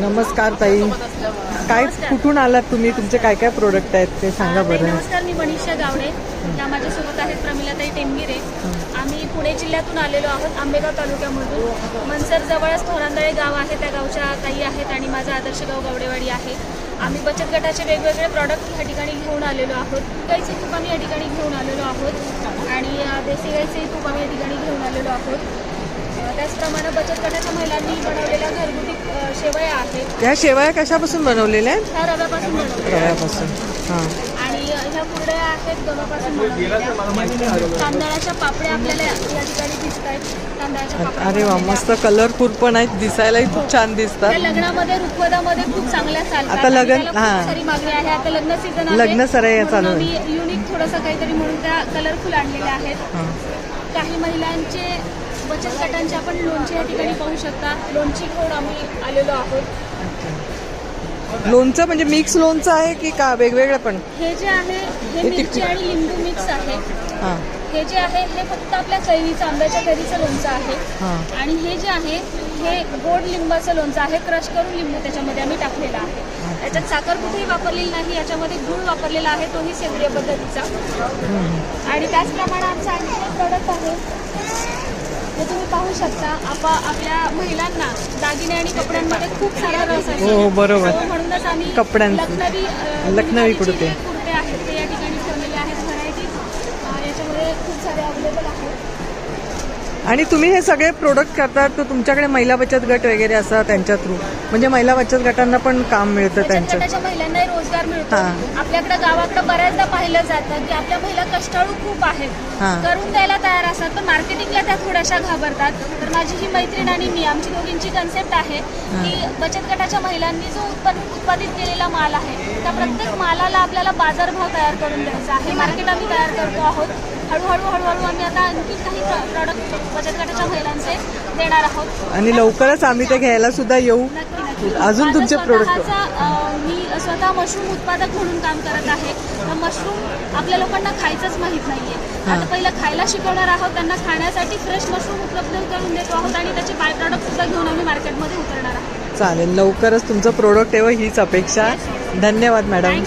नमस्कार ताई, काय कुठून आलात तुम्ही? तुमचे काय काय प्रोडक्ट आहेत ते सांगा बरं. नमस्कार, मी मनीषा गावडे. त्या माझ्यासोबत आहेत प्रमिलाताई टेमगिरे. आम्ही पुणे जिल्ह्यातून आलेलो आहोत, आंबेगाव तालुक्यामधून. मनसर जवळच थोरांदळे गाव आहे, त्या गावच्या ताई आहेत आणि माझं आदर्श गाव गावडेवाडी आहे. आम्ही बचत गटाचे वेगवेगळे प्रॉडक्ट ह्या ठिकाणी घेऊन आलेलो आहोत. गाईचे तूप आम्ही या ठिकाणी घेऊन आलेलो आहोत आणि देशी गाईचे तूप आम्ही या ठिकाणी घेऊन आलेलो आहोत. त्याचप्रमाणे बचत गटाच्या महिलांनी बनवलेल्या घरगुती शेवया आहेत. ह्या शेवया कशापासून बनवलेल्या आहेत? ह्या रव्यापासून बनवलेल्या रव्यापासून. हां. आणि ह्या कुरड्या आहेत गव्हापासून बनवलेल्या. तांदळाच्या पापड्या आपल्याला या ठिकाणी दिसत आहेत. तांदळाच्या पापड्या. अरे वा, मस्त कलरफुल पण आहेत, दिसायलाही खूप छान दिसतात. त्या लग्नामध्ये रुखवतामध्ये खूप चांगल्या चालतात. आता लग्न खूप सारी मागणी आहे. आता लग्न सीझन आहे, लग्न सराई चालू आहे. आम्ही युनिक थोडंसं काहीतरी म्हणून त्या कलरफुल आणलेल्या आहेत. काही महिलांचे बचत गटांचे आपण लोणचे या ठिकाणी पाहू शकता. लोणची घेऊन आम्ही आलेलो आहोत. लोणचं म्हणजे मिक्स लोणचं आहे की का वेगवेगळं पण? हे जे आहे हे मिरची आणि लिंबू मिक्स आहे. हां. हे जे आहे हे फक्त आपल्या कैरीचं, आंब्याच्या कैरीचं लोणचं आहे. आणि हे जे आहे हे गोड लिंबाचं लोणचं आहे. क्रश करून लिंबू त्याच्यामध्ये आम्ही टाकलेला आहे. याच्यात साखर कुठेही वापरलेली नाही, याच्यामध्ये गूळ वापरलेला आहे, तोही सेंद्रिय पद्धतीचा. आणि त्याचप्रमाणे आमचा आणखी एक प्रोडक्ट आहे, हे तुम्ही पाहू शकता. आपल्या महिलांना दागिने आणि कपड्यांमध्ये खूप सारा रस आहे. हो बरोबर. म्हणूनच आम्ही लखनवी कुर्ते आहेत ते या ठिकाणी ठेवलेले आहेत. व्हरायटीज याच्यामध्ये खूप सारे अवेलेबल आहेत. आणि तुम्ही हे सगळे प्रोडक्ट करतात तर तुमच्याकडे महिला बचत गट वगैरे असं त्यांच्या थ्रू, म्हणजे महिला बचत गटांना पण काम मिळतं त्यांच्या? गटाच्या महिलांनाही रोजगार मिळतो. आपल्याकडे गावाकडे बऱ्याचदा पाहिलं जातं की आपल्या महिला कष्टाळू खूप आहेत, करून द्यायला तयार असतात, पण मार्केटिंगला त्या थोड्याशा घाबरतात. तर माझी ही मैत्रीण आणि मी, आमची दोघींची कन्सेप्ट आहे की बचत गटाच्या महिलांनी जो उत्पादित केलेला माल आहे त्या प्रत्येक मालाला आपल्याला बाजारभाव तयार करून द्यायचा आहे. मार्केट आम्ही तयार करतो आहोत. हळूहळू आम्ही आता आणखी काही प्रॉडक्ट बचत गटाच्या महिलांचे देणार आहोत आणि लवकरच आम्ही ते घ्यायला सुद्धा येऊ. अजून तुमचे प्रोडक्ट? मी स्वतः मशरूम उत्पादक म्हणून काम करत आहे. तर मशरूम आपल्या लोकांना खायचंच माहीत नाहीये. आता पहिलं खायला शिकवणार आहोत, त्यांना खाण्यासाठी फ्रेश मशरूम उपलब्ध करून देतो आहोत आणि त्याचे बाय प्रॉडक्ट सुद्धा घेऊन आम्ही मार्केटमध्ये उतरणार आहोत. चालेल, लवकरच तुमचं प्रोडक्ट येवं हीच अपेक्षा. धन्यवाद मॅडम.